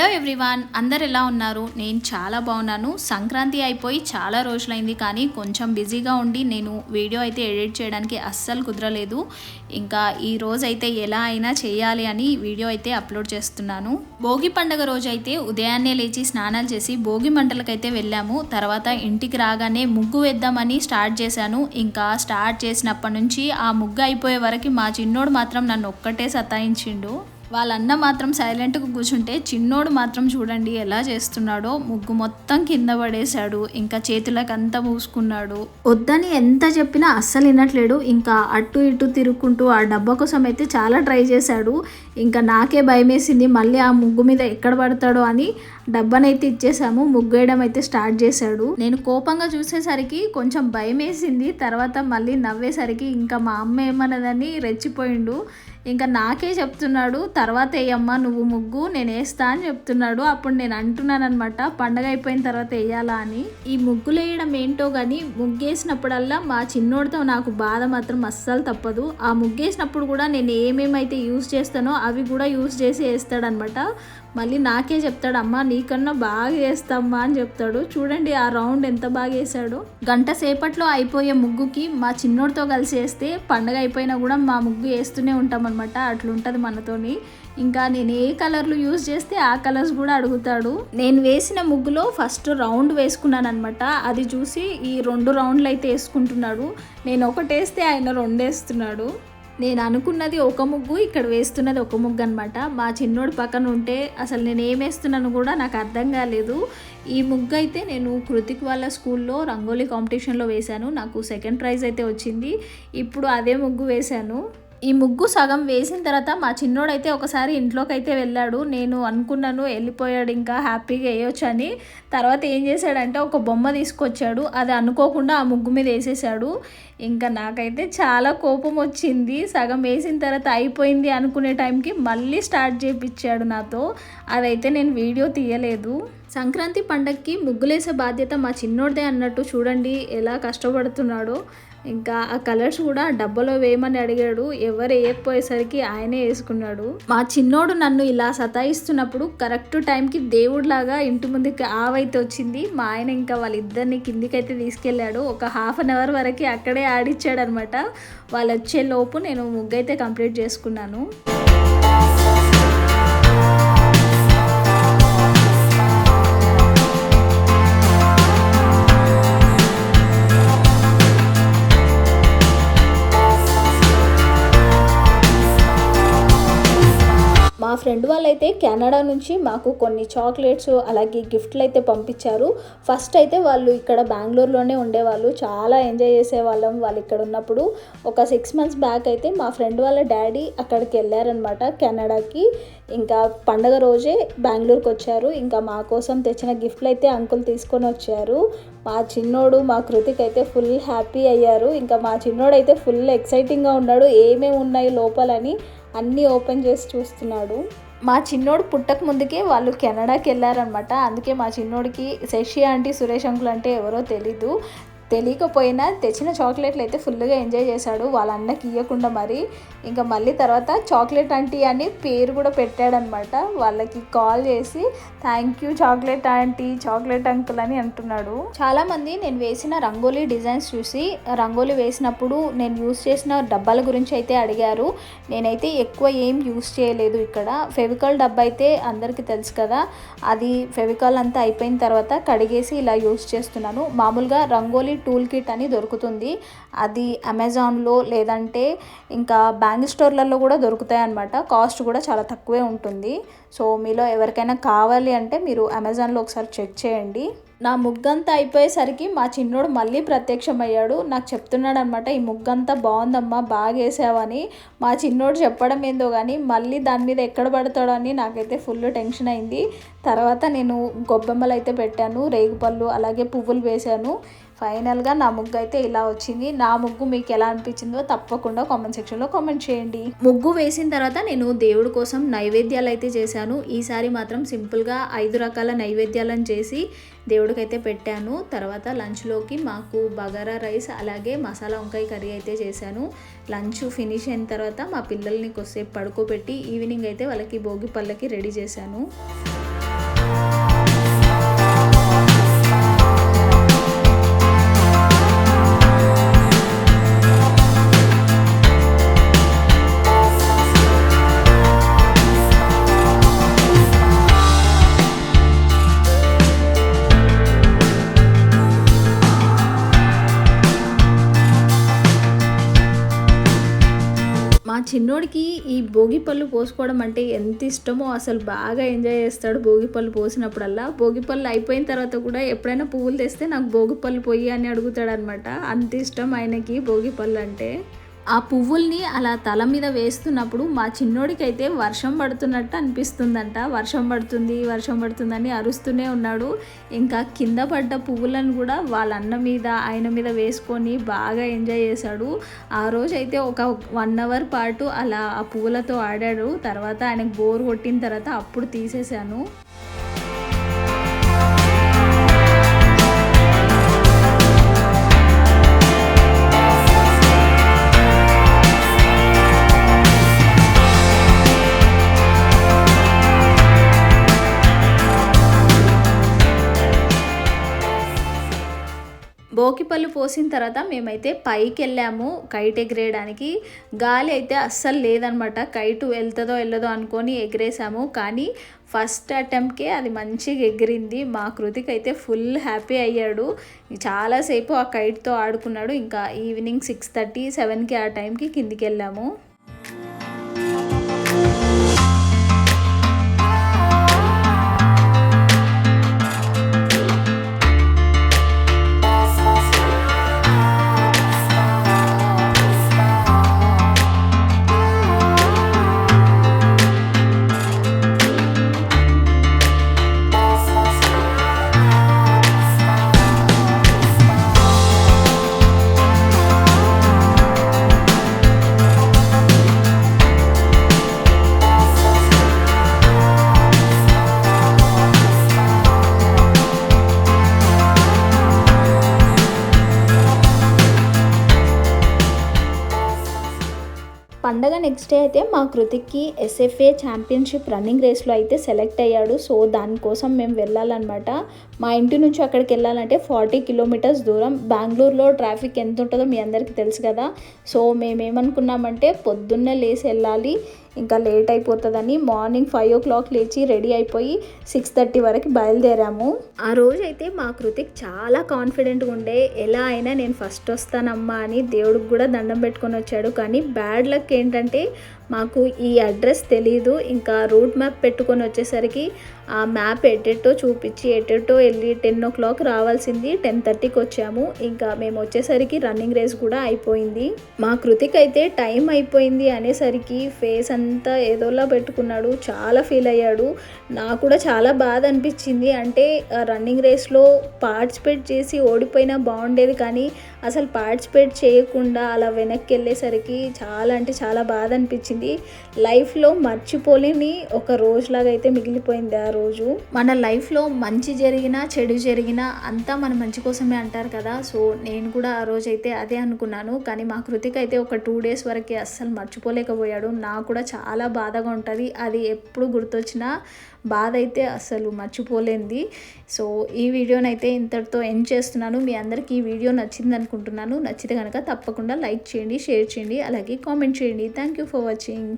Hello everyone, అందరు ఎలా ఉన్నారు? నేను చాలా బాగున్నాను. సంక్రాంతి అయిపోయి చాలా రోజులైంది, కానీ కొంచెం బిజీగా ఉండి నేను వీడియో అయితే ఎడిట్ చేయడానికి అస్సలు కుదరలేదు. ఇంకా ఈ రోజు అయితే ఎలా అయినా చేయాలి అని వీడియో అయితే అప్లోడ్ చేస్తున్నాను. భోగి పండుగ రోజు అయితే ఉదయాన్నే లేచి స్నానాలు చేసి భోగి మంటలకైతే వెళ్ళాము. తర్వాత ఇంటికి రాగానే ముగ్గు వేద్దామని స్టార్ట్ చేశాను. ఇంకా స్టార్ట్ చేసినప్పటి నుంచి ఆ ముగ్గు అయిపోయే వరకు మా చిన్నోడు మాత్రం నన్ను ఒక్కటే సతాయించిండు. వాళ్ళన్న మాత్రం సైలెంట్గా కూర్చుంటే చిన్నోడు మాత్రం చూడండి ఎలా చేస్తున్నాడో. ముగ్గు మొత్తం కింద పడేశాడు, ఇంకా చేతులకు అంతా మూసుకున్నాడు. వద్దని ఎంత చెప్పినా అస్సలు వినట్లేడు. ఇంకా అటు ఇటు తిరుక్కుంటూ ఆ డబ్బా కోసం అయితే చాలా ట్రై చేశాడు. ఇంకా నాకే భయం వేసింది, మళ్ళీ ఆ ముగ్గు మీద ఎక్కడ పడతాడో అని డబ్బానైతే ఇచ్చేసాము. ముగ్గు వేయడం అయితే స్టార్ట్ చేశాడు. నేను కోపంగా చూసేసరికి కొంచెం భయం వేసింది. తర్వాత మళ్ళీ నవ్వేసరికి ఇంకా మా అమ్మ ఏమన్నదని రెచ్చిపోయిండు. ఇంకా నాకే చెప్తున్నాడు, తర్వాత వేయమ్మా నువ్వు ముగ్గు, నేను వేస్తా అని చెప్తున్నాడు. అప్పుడు నేను అంటున్నాను అనమాట, పండగ అయిపోయిన తర్వాత వేయాలా అని. ఈ ముగ్గులు వేయడం ఏంటో కానీ ముగ్గేసినప్పుడల్లా మా చిన్నోడితో నాకు బాధ మాత్రం అస్సలు తప్పదు. ఆ ముగ్గేసినప్పుడు కూడా నేను ఏమేమైతే యూజ్ చేస్తానో అవి కూడా యూజ్ చేసి వేస్తాడనమాట. మళ్ళీ నాకే చెప్తాడు, అమ్మ నీకన్నా బాగా వేస్తామ్మా అని చెప్తాడు. చూడండి ఆ రౌండ్ ఎంత బాగా వేసాడు. గంట సేపట్లో అయిపోయే ముగ్గుకి మా చిన్నోడితో కలిసి వేస్తే పండగ అయిపోయినా కూడా మా ముగ్గు వేస్తూనే ఉంటాం అనమాట. అట్లుంటుంది మనతోని. ఇంకా నేను ఏ కలర్లు యూజ్ చేస్తే ఆ కలర్స్ కూడా అడుగుతాడు. నేను వేసిన ముగ్గులో ఫస్ట్ రౌండ్ వేసుకున్నాను అనమాట. అది చూసి ఈ 2 రౌండ్లు అయితే వేసుకుంటున్నాడు. నేను ఒకటి వేస్తే ఆయన 2 వేస్తున్నాడు. నేను అనుకున్నది ఒక ముగ్గు, ఇక్కడ వేస్తున్నది ఒక ముగ్గు అనమాట. మా చిన్నోడు పక్కన ఉంటే అసలు నేను ఏం వేస్తున్నాను కూడా నాకు అర్థం కాలేదు. ఈ ముగ్గు అయితే నేను కృతిక్ వాళ్ళ స్కూల్లో రంగోలీ కాంపిటీషన్లో వేశాను. నాకు 2nd ప్రైజ్ అయితే వచ్చింది. ఇప్పుడు అదే ముగ్గు వేశాను. ఈ ముగ్గు సగం వేసిన తర్వాత మా చిన్నోడైతే ఒకసారి ఇంట్లోకి అయితే వెళ్ళాడు. నేను అనుకున్నాను వెళ్ళిపోయాడు ఇంకా హ్యాపీగా వేయొచ్చు అని. తర్వాత ఏం చేశాడంటే ఒక బొమ్మ తీసుకొచ్చాడు. అది అనుకోకుండా ఆ ముగ్గు మీద వేసేసాడు. ఇంకా నాకైతే చాలా కోపం వచ్చింది. సగం వేసిన తర్వాత అయిపోయింది అనుకునే టైంకి మళ్ళీ స్టార్ట్ చేయించాడు నాతో. అదైతే నేను వీడియో తీయలేదు. సంక్రాంతి పండగకి ముగ్గులేసే బాధ్యత మా చిన్నోడిదే అన్నట్టు చూడండి ఎలా కష్టపడుతున్నాడో. ఇంకా ఆ కలర్స్ కూడా డబ్బాలో వేయమని అడిగాడు. ఎవరు వేయకపోయేసరికి ఆయనే వేసుకున్నాడు. మా చిన్నోడు నన్ను ఇలా సతాయిస్తున్నప్పుడు కరెక్ట్ టైంకి దేవుడిలాగా ఇంటి ముందుకి ఆవైతే వచ్చింది. మా ఆయన ఇంకా వాళ్ళిద్దరిని కిందికైతే తీసుకెళ్ళాడు. ఒక ½ అవర్ వరకు అక్కడే ఆడిచ్చాడు అనమాట. వాళ్ళు వచ్చే లోపు నేను ముగ్గు అయితే కంప్లీట్ చేసుకున్నాను. మా ఫ్రెండ్ వాళ్ళైతే కెనడా నుంచి మాకు కొన్ని చాక్లెట్స్ అలాగే గిఫ్ట్లు అయితే పంపించారు. ఫస్ట్ అయితే వాళ్ళు ఇక్కడ బెంగళూరులోనే ఉండేవాళ్ళు. చాలా ఎంజాయ్ చేసేవాళ్ళం వాళ్ళు ఇక్కడ ఉన్నప్పుడు. ఒక 6 months బ్యాక్ అయితే మా ఫ్రెండ్ వాళ్ళ డాడీ అక్కడికి వెళ్ళారనమాట కెనడాకి. ఇంకా పండగ రోజే బెంగళూరుకి వచ్చారు. ఇంకా మా కోసం తెచ్చిన గిఫ్ట్లు అయితే అంకుల్ తీసుకొని వచ్చారు. మా చిన్నోడు మా కృతిక్ అయితే ఫుల్ హ్యాపీ అయ్యారు. ఇంకా మా చిన్నోడు అయితే ఫుల్ ఎక్సైటింగ్గా ఉన్నాడు. ఏమేమి ఉన్నాయి లోపలని అన్నీ ఓపెన్ చేసి చూస్తున్నాడు. మా చిన్నోడు పుట్టక ముందుకే వాళ్ళు కెనడాకి వెళ్ళారనమాట. అందుకే మా చిన్నోడికి శశి ఆంటీ సురేష్ అంకుల్ అంటే ఎవరో తెలీదు. తెలియకపోయినా తెచ్చిన చాక్లెట్లు అయితే ఫుల్గా ఎంజాయ్ చేశాడు వాళ్ళ అన్నకి ఇవ్వకుండా. మరి ఇంకా మళ్ళీ తర్వాత చాక్లెట్ ఆంటీ అని పేరు కూడా పెట్టాడనమాట. వాళ్ళకి కాల్ చేసి thank you chocolate aunty, chocolate uncle అని అంటున్నాడు. చాలామంది నేను వేసిన రంగోలీ డిజైన్స్ చూసి రంగోలీ వేసినప్పుడు నేను యూస్ చేసిన డబ్బాల గురించి అయితే అడిగారు. నేనైతే ఎక్కువ ఏం యూస్ చేయలేదు. ఇక్కడ ఫెవికాల్ డబ్బా అయితే అందరికీ తెలుసు కదా, అది ఫెవికాల్ అంతా అయిపోయిన తర్వాత కడిగేసి ఇలా యూస్ చేస్తున్నాను. మామూలుగా రంగోలీ టూల్ కిట్ అని దొరుకుతుంది. అది అమెజాన్లో లేదంటే ఇంకా బ్యాంగిల్ స్టోర్లలో కూడా దొరుకుతాయి అన్నమాట. కాస్ట్ కూడా చాలా తక్కువే ఉంటుంది. సో మీలో ఎవరికైనా కావాలి అంటే మీరు అమెజాన్లో ఒకసారి చెక్ చేయండి. నా ముగ్గంతా అయిపోయేసరికి మా చిన్నోడు మళ్ళీ ప్రత్యక్షమయ్యాడు. నాకు చెప్తున్నాడు అనమాట, ఈ ముగ్గంతా బాగుందమ్మా, బాగా వేసావని. మా చిన్నోడు చెప్పడం ఏందో కానీ మళ్ళీ దాని మీద ఎక్కడ పడతాడో అని నాకైతే ఫుల్ టెన్షన్ అయింది. తర్వాత నేను గొబ్బెమ్మలు అయితే పెట్టాను, రేగుపళ్ళు అలాగే పువ్వులు వేశాను. ఫైనల్గా నా ముగ్గు అయితే ఇలా వచ్చింది. నా ముగ్గు మీకు ఎలా అనిపించిందో తప్పకుండా కామెంట్ సెక్షన్లో కామెంట్ చేయండి. ముగ్గు వేసిన తర్వాత నేను దేవుడి కోసం నైవేద్యాలు అయితే చేశాను. ఈసారి మాత్రం సింపుల్గా 5 రకాల నైవేద్యాలను చేసి దేవుడికైతే పెట్టాను. తర్వాత లంచ్లోకి మాకు బగారా రైస్ అలాగే మసాలా వంకాయ కర్రీ అయితే చేశాను. లంచ్ ఫినిష్ అయిన తర్వాత మా పిల్లల్ని కొద్దిసేపు పడుకోబెట్టి ఈవినింగ్ అయితే వాళ్ళకి భోగి పళ్ళకి రెడీ చేశాను. చిన్నోడికి ఈ భోగి పళ్ళు పోసుకోవడం అంటే ఎంత ఇష్టమో, అసలు బాగా ఎంజాయ్ చేస్తాడు భోగి పళ్ళు పోసినప్పుడల్లా. భోగి పళ్ళు అయిపోయిన తర్వాత కూడా ఎప్పుడైనా పువ్వులు తెస్తే నాకు భోగి పళ్ళు పొయ్యి అని అడుగుతాడు అనమాట. అంత ఇష్టం ఆయనకి భోగి పళ్ళు అంటే. ఆ పువ్వుల్ని అలా తల మీద వేస్తున్నప్పుడు మా చిన్నోడికైతే వర్షం పడుతున్నట్టు అనిపిస్తుందంట. వర్షం పడుతుందని అరుస్తూనే ఉన్నాడు. ఇంకా కింద పడ్డ పువ్వులను కూడా వాళ్ళ అన్న మీద ఆయన మీద వేసుకొని బాగా ఎంజాయ్ చేశాడు. ఆ రోజైతే ఒక 1 అవర్ పాటు అలా ఆ పువ్వులతో ఆడాడు. తర్వాత ఆయనకు బోర్ కొట్టిన తర్వాత అప్పుడు తీసేశాను. భోగిపళ్ళు పోసిన తర్వాత మేమైతే పైకి వెళ్ళాము కైట్ ఎగిరేయడానికి. గాలి అయితే అస్సలు లేదనమాట. కైటు వెళ్తుందో వెళ్ళదో అనుకొని ఎగిరేసాము. కానీ ఫస్ట్ అటెంప్ట్కే అది మంచిగా ఎగిరింది. మా కృతిక్ అయితే ఫుల్ హ్యాపీ అయ్యాడు. చాలాసేపు ఆ కైట్తో ఆడుకున్నాడు. ఇంకా ఈవినింగ్ 6:30, 7కి ఆ టైంకి కిందికి వెళ్ళాము. పండగ నెక్స్ట్ డే అయితే మా కృతిక్కి ఎస్ఎఫ్ఏ ఛాంపియన్షిప్ రన్నింగ్ రేస్లో అయితే సెలెక్ట్ అయ్యాడు. సో దానికోసం మేము వెళ్ళాలన్నమాట. మా ఇంటి నుంచి అక్కడికి వెళ్ళాలంటే 40 కిలోమీటర్స్ దూరం. బెంగళూరులో ట్రాఫిక్ ఎంత ఉంటుందో మీ అందరికీ తెలుసు కదా. సో మేమేమనుకున్నామంటే పొద్దున్నే లేచి వెళ్ళాలి, ఇంకా లేట్ అయిపోతుందని మార్నింగ్ 5 o'clock లేచి రెడీ అయిపోయి 6:30 వరకు బయలుదేరాము. ఆ రోజైతే మా కృతిక్ చాలా కాన్ఫిడెంట్గా ఉండే, ఎలా అయినా నేను ఫస్ట్ వస్తానమ్మా అని దేవుడికి కూడా దండం పెట్టుకొని వచ్చాడు. కానీ బ్యాడ్ లక్ ఏంటంటే మాకు ఈ అడ్రస్ తెలీదు. ఇంకా రూట్ మ్యాప్ పెట్టుకొని వచ్చేసరికి ఆ మ్యాప్ ఎటెట్టో చూపించి ఎటెట్టో వెళ్ళి 10 o'clock రావాల్సింది 10:30కి వచ్చాము. ఇంకా మేము వచ్చేసరికి రన్నింగ్ రేస్ కూడా అయిపోయింది. మా కృతిక్ అయితే టైం అయిపోయింది అనేసరికి ఫేస్ అంతా ఏదోలా పెట్టుకున్నాడు. చాలా ఫీల్ అయ్యాడు. నాకు కూడా చాలా బాధ అనిపించింది. అంటే రన్నింగ్ రేస్లో పార్టిసిపేట్ చేసి ఓడిపోయినా బాగుండేది, కానీ అసలు పార్టిసిపేట్ చేయకుండా అలా వెనక్కి వెళ్ళేసరికి చాలా అంటే చాలా బాధ అనిపించింది. లైఫ్లో మర్చిపోలేని ఒక రోజులాగా అయితే మిగిలిపోయింది ఆ రోజు. మన లైఫ్లో మంచి జరిగినా చెడు జరిగినా అంతా మన మంచి కోసమే అంటారు కదా. సో నేను కూడా ఆ రోజు అయితే అదే అనుకున్నాను. కానీ మా కృతిక్ అయితే ఒక 2 days వరకు అస్సలు మర్చిపోలేకపోయాడు. నాకు కూడా చాలా బాధగా ఉంటుంది. అది ఎప్పుడు గుర్తొచ్చినా బాధ అయితే అస్సలు మర్చిపోలేంది. సో ఈ వీడియోనైతే ఇంతటితో ఎండ్ చేస్తున్నాను. మీ అందరికీ ఈ వీడియో నచ్చింది అనుకుంటున్నాను. నచ్చితే కనుక తప్పకుండా లైక్ చేయండి, షేర్ చేయండి, అలాగే కామెంట్ చేయండి. Thank you for watching.